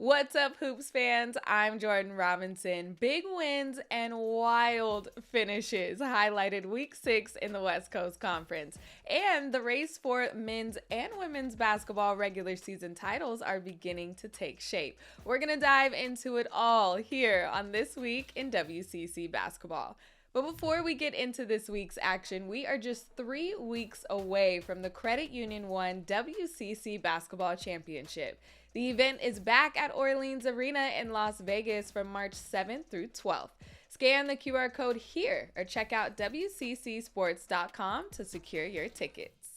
What's up, Hoops fans? I'm Jordan Robinson. Big wins and wild finishes highlighted Week 6 in the West Coast Conference. And the race for men's and women's basketball regular season titles are beginning to take shape. We're going to dive into it all here on This Week in WCC Basketball. But before we get into this week's action, we are just 3 weeks away from the Credit Union One WCC Basketball Championship. The event is back at Orleans Arena in Las Vegas from March 7th through 12th. Scan the QR code here or check out WCCsports.com to secure your tickets.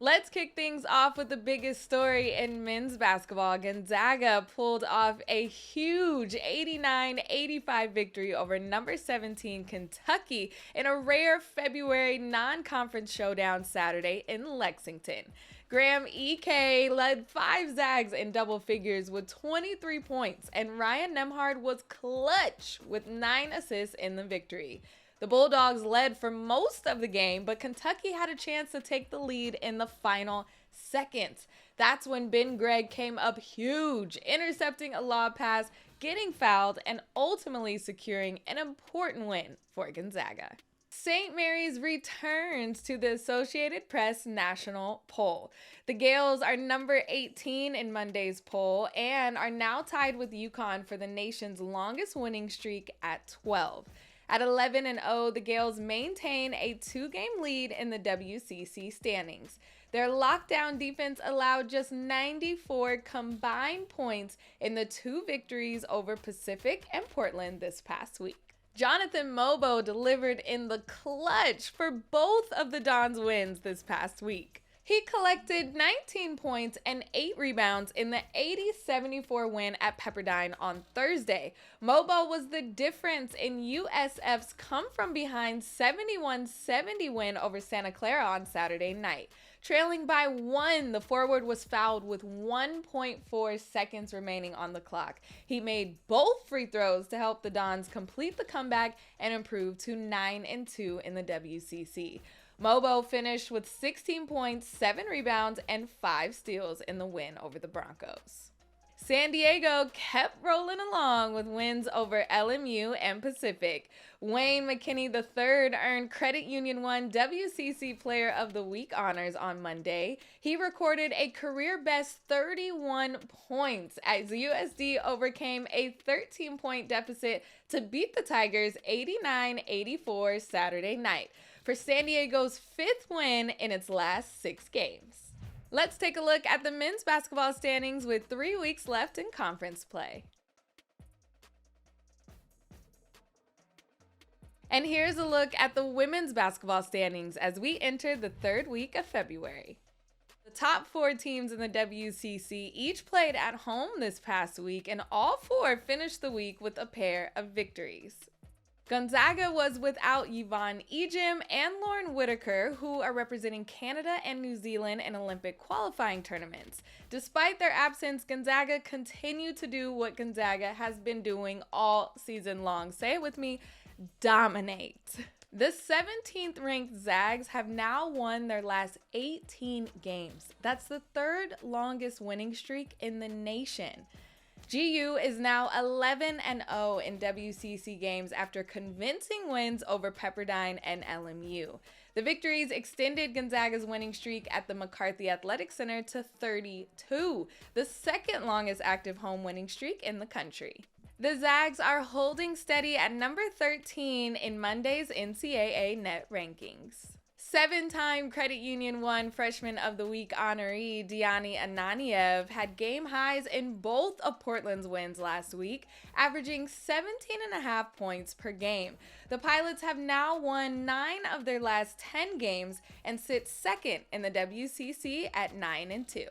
Let's kick things off with the biggest story in men's basketball. Gonzaga pulled off a huge 89-85 victory over number 17 Kentucky in a rare February non-conference showdown Saturday in Lexington. Graham E.K. led 5 Zags in double figures with 23 points, and Ryan Nembhard was clutch with 9 assists in the victory. The Bulldogs led for most of the game, but Kentucky had a chance to take the lead in the final seconds. That's when Ben Gregg came up huge, intercepting a lob pass, getting fouled, and ultimately securing an important win for Gonzaga. St. Mary's returns to the Associated Press national poll. The Gales are number 18 in Monday's poll and are now tied with UConn for the nation's longest winning streak at 12. At 11-0, the Gales maintain a 2-game lead in the WCC standings. Their lockdown defense allowed just 94 combined points in the 2 victories over Pacific and Portland this past week. Jonathan Mobo delivered in the clutch for both of the Dons' wins this past week. He collected 19 points and 8 rebounds in the 80-74 win at Pepperdine on Thursday. Mobo was the difference in USF's come-from-behind 71-70 win over Santa Clara on Saturday night. Trailing by 1, the forward was fouled with 1.4 seconds remaining on the clock. He made both free throws to help the Dons complete the comeback and improve to 9-2 in the WCC. Mobo finished with 16 points, 7 rebounds, and 5 steals in the win over the Broncos. San Diego kept rolling along with wins over LMU and Pacific. Wayne McKinney III earned Credit Union One WCC Player of the Week honors on Monday. He recorded a career-best 31 points as USD overcame a 13-point deficit to beat the Tigers 89-84 Saturday night for San Diego's 5th win in its last 6 games. Let's take a look at the men's basketball standings with 3 weeks left in conference play. And here's a look at the women's basketball standings as we enter the 3rd week of February. The top 4 teams in the WCC each played at home this past week, and all 4 finished the week with a pair of victories. Gonzaga was without Yvonne Ejim and Lauren Whitaker, who are representing Canada and New Zealand in Olympic qualifying tournaments. Despite their absence, Gonzaga continued to do what Gonzaga has been doing all season long. Say it with me, dominate. The 17th ranked Zags have now won their last 18 games. That's the 3rd longest winning streak in the nation. GU is now 11-0 in WCC games after convincing wins over Pepperdine and LMU. The victories extended Gonzaga's winning streak at the McCarthy Athletic Center to 32, the 2nd longest active home winning streak in the country. The Zags are holding steady at number 13 in Monday's NCAA net rankings. 7-time Credit Union One Freshman of the Week honoree Diani Ananiev had game highs in both of Portland's wins last week, averaging 17.5 points per game. The Pilots have now won 9 of their last 10 games and sit 2nd in the WCC at 9-2.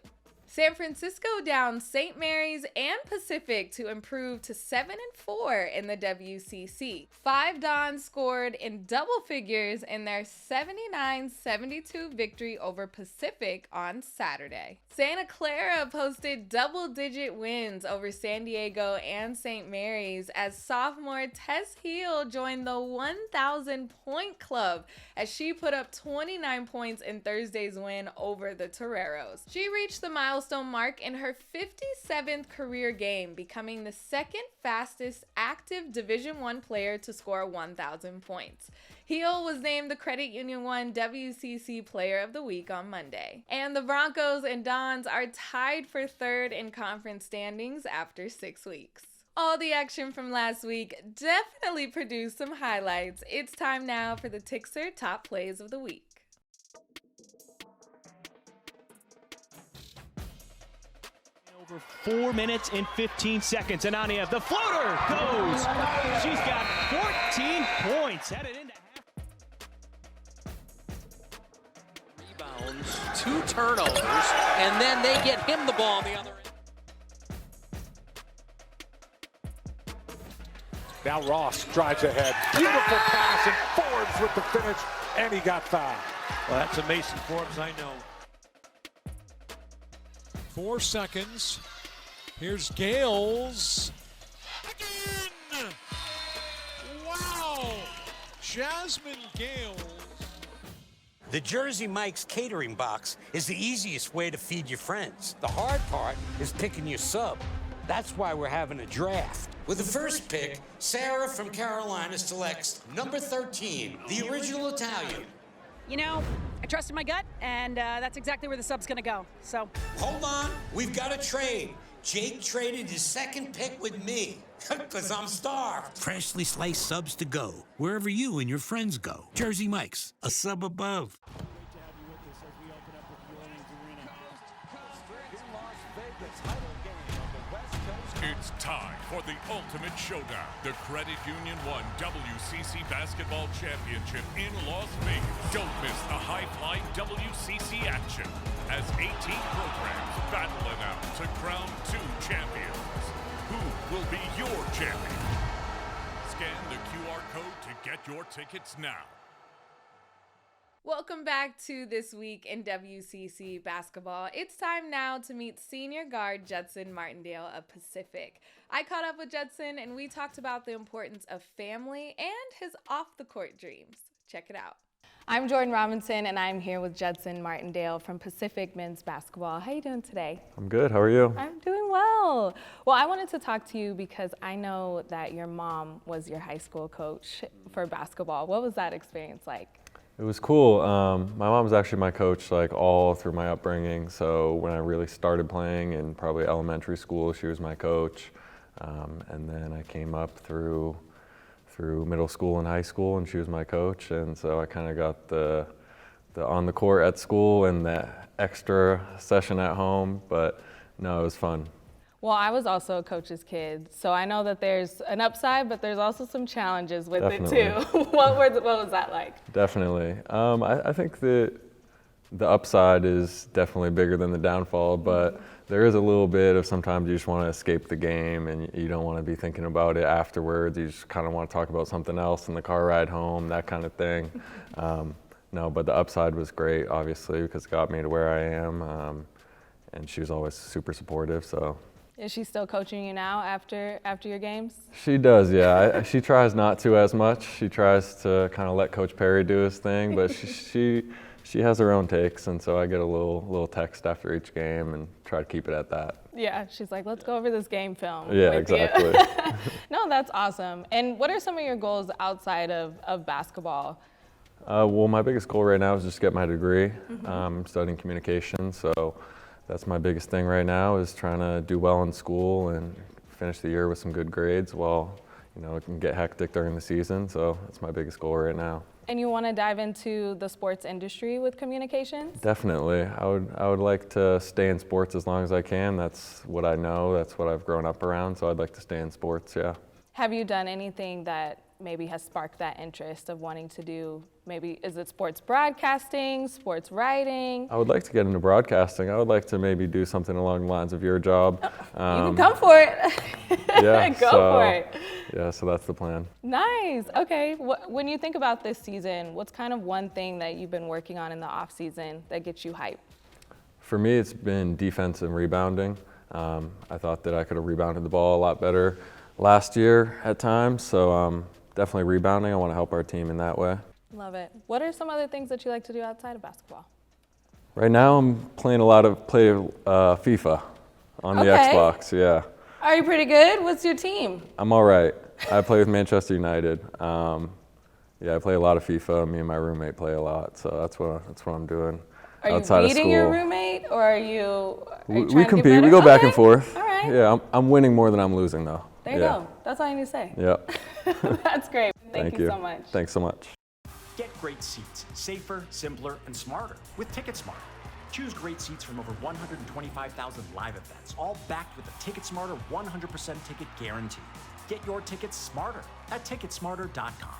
San Francisco downed St. Mary's and Pacific to improve to 7-4 in the WCC. 5 Dons scored in double figures in their 79-72 victory over Pacific on Saturday. Santa Clara posted double-digit wins over San Diego and St. Mary's as sophomore Tess Heel joined the 1,000-point club as she put up 29 points in Thursday's win over the Toreros. She reached the milestone milestone mark in her 57th career game, becoming the second fastest active Division I player to score 1,000 points. Heel was named the Credit Union 1 WCC Player of the Week on Monday. And the Broncos and Dons are tied for third in conference standings after 6 weeks. All the action from last week definitely produced some highlights. It's time now for the Tixer Top Plays of the Week. Over 4 minutes and 15 seconds. Ananiev, the floater goes. She's got 14 points. Headed into half. Rebounds, 2 turnovers, and then they get him the ball on the other end. Now Ross drives ahead. Beautiful pass and Forbes with the finish, and he got fouled. Well, that's a Mason Forbes, I know. 4 seconds. Here's Gales. Again! Wow! Jasmine Gales. The Jersey Mike's catering box is the easiest way to feed your friends. The hard part is picking your sub. That's why we're having a draft. With the first pick, Sarah from Carolina selects number 13, the original Italian. You know, I trusted my gut, and that's exactly where the sub's gonna go, so. Hold on, we've got a trade. Jake traded his second pick with me, because I'm starved. Freshly sliced subs to go, wherever you and your friends go. Jersey Mike's, a sub above. It's time for the ultimate showdown. The Credit Union 1 WCC Basketball Championship in Las Vegas. Don't miss the high-flying WCC action as 18 programs battle it out to crown 2 champions. Who will be your champion? Scan the QR code to get your tickets now. Welcome back to This Week in WCC Basketball. It's time now to meet senior guard Judson Martindale of Pacific. I caught up with Judson and we talked about the importance of family and his off-the-court dreams. Check it out. I'm Jordan Robinson and I'm here with Judson Martindale from Pacific Men's Basketball. How are you doing today? I'm good. How are you? I'm doing well. Well, I wanted to talk to you because I know that your mom was your high school coach for basketball. What was that experience like? It was cool. My mom was actually my coach like all through my upbringing. So when I really started playing in probably elementary school, she was my coach. And then I came up through middle school and high school, and she was my coach. And so I kind of got the on the court at school and the extra session at home. But no, it was fun. Well, I was also a coach's kid, so I know that there's an upside, but there's also some challenges with it too. What was that like? Definitely. I think the upside is definitely bigger than the downfall, but there is a little bit of sometimes you just want to escape the game and you don't want to be thinking about it afterwards. You just kind of want to talk about something else in the car ride home, that kind of thing. No, but the upside was great, obviously, because it got me to where I am, and she was always super supportive. So. Is she still coaching you now after your games? She does, yeah. She tries not to as much. She tries to kind of let Coach Perry do his thing, but she has her own takes, and so I get a little text after each game and try to keep it at that. Yeah, she's like, let's go over this game film. Yeah, with exactly. No, that's awesome. And what are some of your goals outside of basketball? Well, my biggest goal right now is just get my degree. I'm studying communication, so that's my biggest thing right now is trying to do well in school and finish the year with some good grades while, it can get hectic during the season. So that's my biggest goal right now. And you want to dive into the sports industry with communications? Definitely. I would like to stay in sports as long as I can. That's what I know. That's what I've grown up around. So I'd like to stay in sports, yeah. Have you done anything that maybe has sparked that interest of wanting to do, maybe, is it sports broadcasting, sports writing? I would like to get into broadcasting. I would like to maybe do something along the lines of your job. You can come for it. Yeah, Go for it. Yeah, so that's the plan. Nice. Okay. When you think about this season, what's kind of one thing that you've been working on in the off season that gets you hyped? For me, it's been defense and rebounding. I thought that I could have rebounded the ball a lot better last year at times, so definitely rebounding. I want to help our team in that way. Love it. What are some other things that you like to do outside of basketball? Right now I'm playing FIFA on the Okay. Xbox, yeah. Are you pretty good? What's your team? I'm all right. I play with Manchester United. Yeah, I play a lot of FIFA. Me and my roommate play a lot, so that's what I'm doing Are you outside of beating school. your roommate, or are you We trying to get compete. better? We go back Okay. and forth. All right. Yeah, I'm winning more than I'm losing, though. There you go. That's all you need to say. Yep. That's great. Thank you so much. Thanks so much. Get great seats, safer, simpler, and smarter with TicketSmarter. Choose great seats from over 125,000 live events, all backed with a TicketSmarter 100% ticket guarantee. Get your tickets smarter at ticketsmarter.com.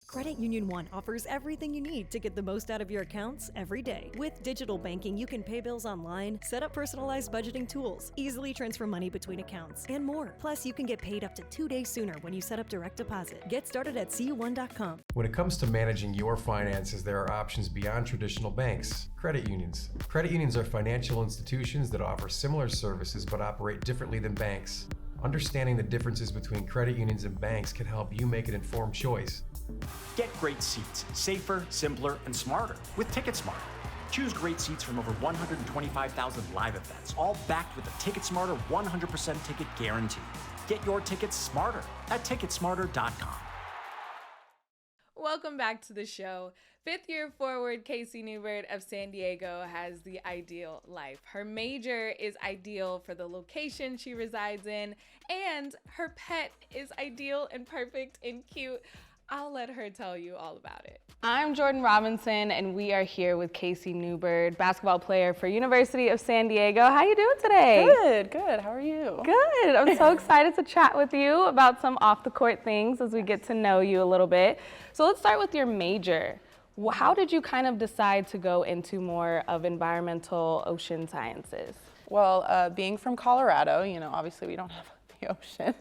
Credit Union One offers everything you need to get the most out of your accounts every day. With digital banking, you can pay bills online, set up personalized budgeting tools, easily transfer money between accounts, and more. Plus, you can get paid up to 2 days sooner when you set up direct deposit. Get started at cu1.com. When it comes to managing your finances, there are options beyond traditional banks. Credit unions. Credit unions are financial institutions that offer similar services but operate differently than banks. Understanding the differences between credit unions and banks can help you make an informed choice. Get great seats, safer, simpler, and smarter with TicketSmarter. Choose great seats from over 125,000 live events, all backed with a TicketSmarter 100% ticket guarantee. Get your tickets smarter at ticketsmarter.com. Welcome back to the show. Fifth-year forward Casey Newbert of San Diego has the ideal life. Her major is ideal for the location she resides in, and her pet is ideal and perfect and cute. I'll let her tell you all about it. I'm Jordan Robinson, and we are here with Casey Newbert, basketball player for University of San Diego. How you doing today? Good. How are you? Good. I'm so excited to chat with you about some off-the-court things as we get to know you a little bit. So let's start with your major. How did you kind of decide to go into more of environmental ocean sciences? Well, being from Colorado, obviously we don't have the ocean.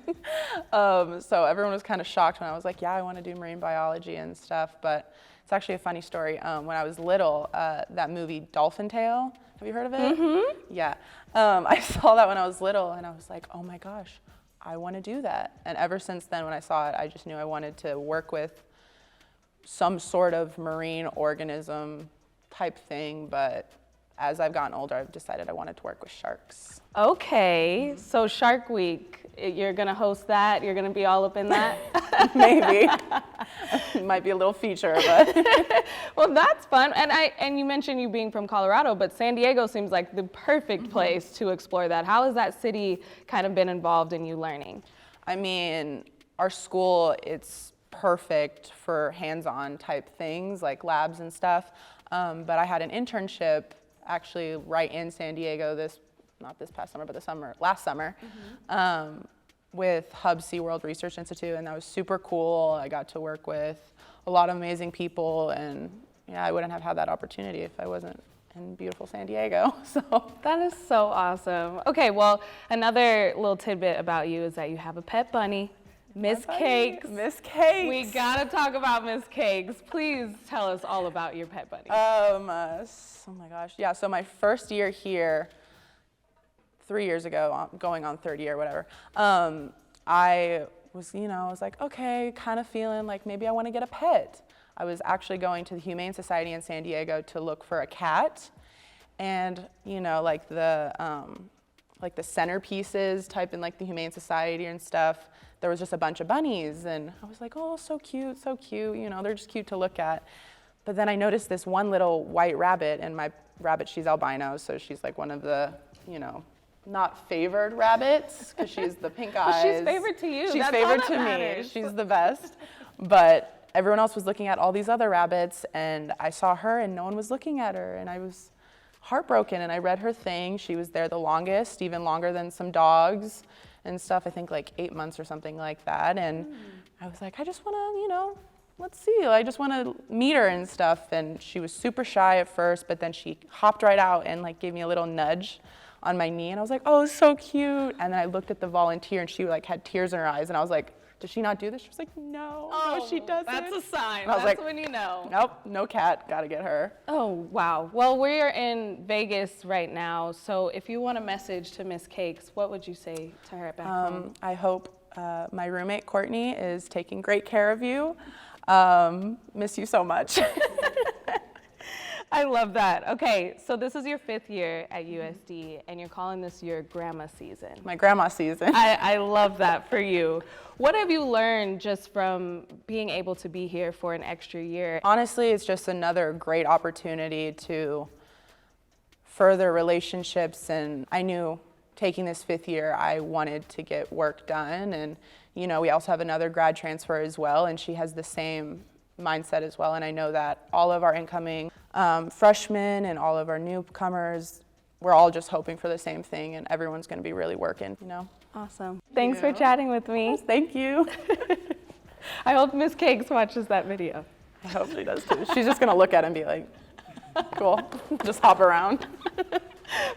So everyone was kind of shocked when I was like, yeah, I want to do marine biology and stuff. But it's actually a funny story. When I was little, that movie Dolphin Tale, have you heard of it? Mm-hmm. Yeah. I saw that when I was little, and I was like, oh my gosh, I want to do that. And ever since then, when I saw it, I just knew I wanted to work with some sort of marine organism type thing. But as I've gotten older, I've decided I wanted to work with sharks. Okay, so Shark Week, you're gonna host that? You're gonna be all up in that? Maybe. It might be a little feature, but. Well, that's fun. And you mentioned you being from Colorado, but San Diego seems like the perfect place to explore that. How has that city kind of been involved in you learning? I mean, our school, it's perfect for hands-on type things like labs and stuff. But I had an internship actually right in San Diego not this past summer, but last summer, with Hub SeaWorld Research Institute, and that was super cool. I got to work with a lot of amazing people, and yeah, I wouldn't have had that opportunity if I wasn't in beautiful San Diego. So that is so awesome. Okay, well, another little tidbit about you is that you have a pet bunny, Miss Cakes. Miss Cakes. We gotta talk about Miss Cakes. Please tell us all about your pet bunny. Oh my gosh. Yeah, so my first year here, 3 years ago, going on third year, whatever, I was like, okay, kind of feeling like maybe I want to get a pet. I was actually going to the Humane Society in San Diego to look for a cat, and like the centerpieces type in like the Humane Society and stuff, there was just a bunch of bunnies, and I was like, oh, so cute, they're just cute to look at. But then I noticed this one little white rabbit, and my rabbit, she's albino, so she's like one of the, not favored rabbits, because she's the pink eyes. Well, she's favored to you. She's That's favored all to that me. matters. She's the best. But everyone else was looking at all these other rabbits, and I saw her, and no one was looking at her, and I was heartbroken. And I read her thing. She was there the longest, even longer than some dogs and stuff. I think like 8 months or something like that. And I was like, I just want to, let's see. I just want to meet her and stuff. And she was super shy at first, but then she hopped right out and like gave me a little nudge on my knee, and I was like, oh, so cute. And then I looked at the volunteer, and she like had tears in her eyes, and I was like, does she not do this? She was like, no, she doesn't. That's a sign. And I was That's like, when you know. Nope, no cat, gotta get her. Oh, wow. Well, we're in Vegas right now, so if you want a message to Miss Cakes, what would you say to her back home? I hope my roommate, Courtney, is taking great care of you. Miss you so much. I love that. Okay, so this is your 5th year at USD, and you're calling this your grandma season. My grandma season. I love that for you. What have you learned just from being able to be here for an extra year? Honestly, it's just another great opportunity to further relationships, and I knew taking this 5th year, I wanted to get work done, and you know, we also have another grad transfer as well, and she has the same mindset as well, and I know that all of our incoming freshmen and all of our newcomers, we're all just hoping for the same thing, and everyone's going to be really working, you know. Awesome. Thanks for chatting with me. Yes, thank you. I hope Miss Cakes watches that video. I hope she does too. She's just going to look at it and be like, cool, just hop around.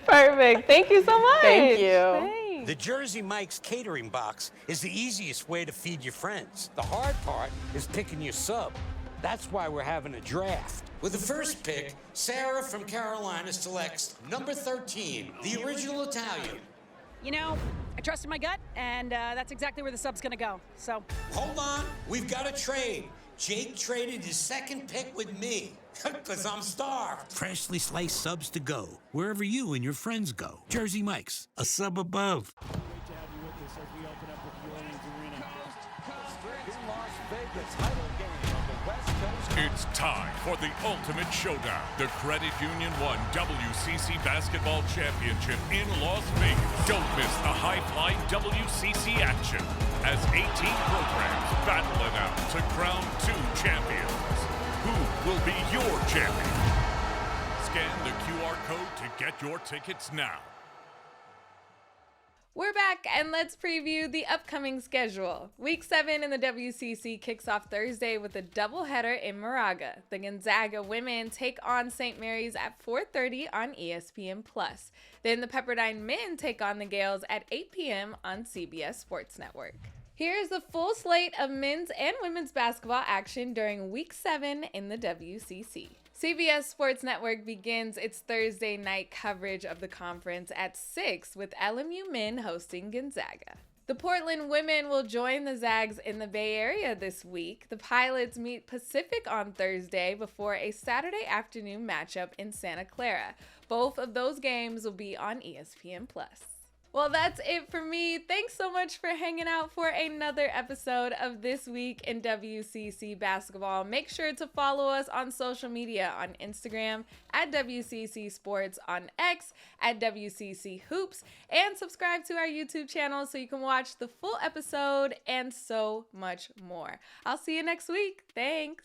Perfect. Thank you so much. Thank you. Thanks. The Jersey Mike's catering box is the easiest way to feed your friends. The hard part is picking your sub. That's why we're having a draft. With the first pick, Sarah from Carolina selects number 13, the original Italian. You know, I trusted my gut, and that's exactly where the sub's gonna go. So. Hold on, we've got a trade. Jake traded his second pick with me, because I'm starved. Freshly sliced subs to go, wherever you and your friends go. Jersey Mike's, a sub above. Great to have you with us as we open up with the Orleans Arena. In Las Vegas, title game on the West Coast. It's time for the ultimate showdown. The Credit Union 1 WCC Basketball Championship in Las Vegas. Don't miss the high-flying WCC action as 18 programs battle it out to crown 2 champions. Who will be your champion? Scan the QR code to get your tickets now. We're back, and let's preview the upcoming schedule. Week 7 in the WCC kicks off Thursday with a doubleheader in Moraga. The Gonzaga women take on St. Mary's at 4:30 on ESPN+. Then the Pepperdine men take on the Gales at 8 p.m. on CBS Sports Network. Here's the full slate of men's and women's basketball action during Week 7 in the WCC. CBS Sports Network begins its Thursday night coverage of the conference at 6 with LMU men hosting Gonzaga. The Portland women will join the Zags in the Bay Area this week. The Pilots meet Pacific on Thursday before a Saturday afternoon matchup in Santa Clara. Both of those games will be on ESPN+. Well, that's it for me. Thanks so much for hanging out for another episode of This Week in WCC Basketball. Make sure to follow us on social media on Instagram at WCC Sports, on X at WCC Hoops, and subscribe to our YouTube channel so you can watch the full episode and so much more. I'll see you next week. Thanks.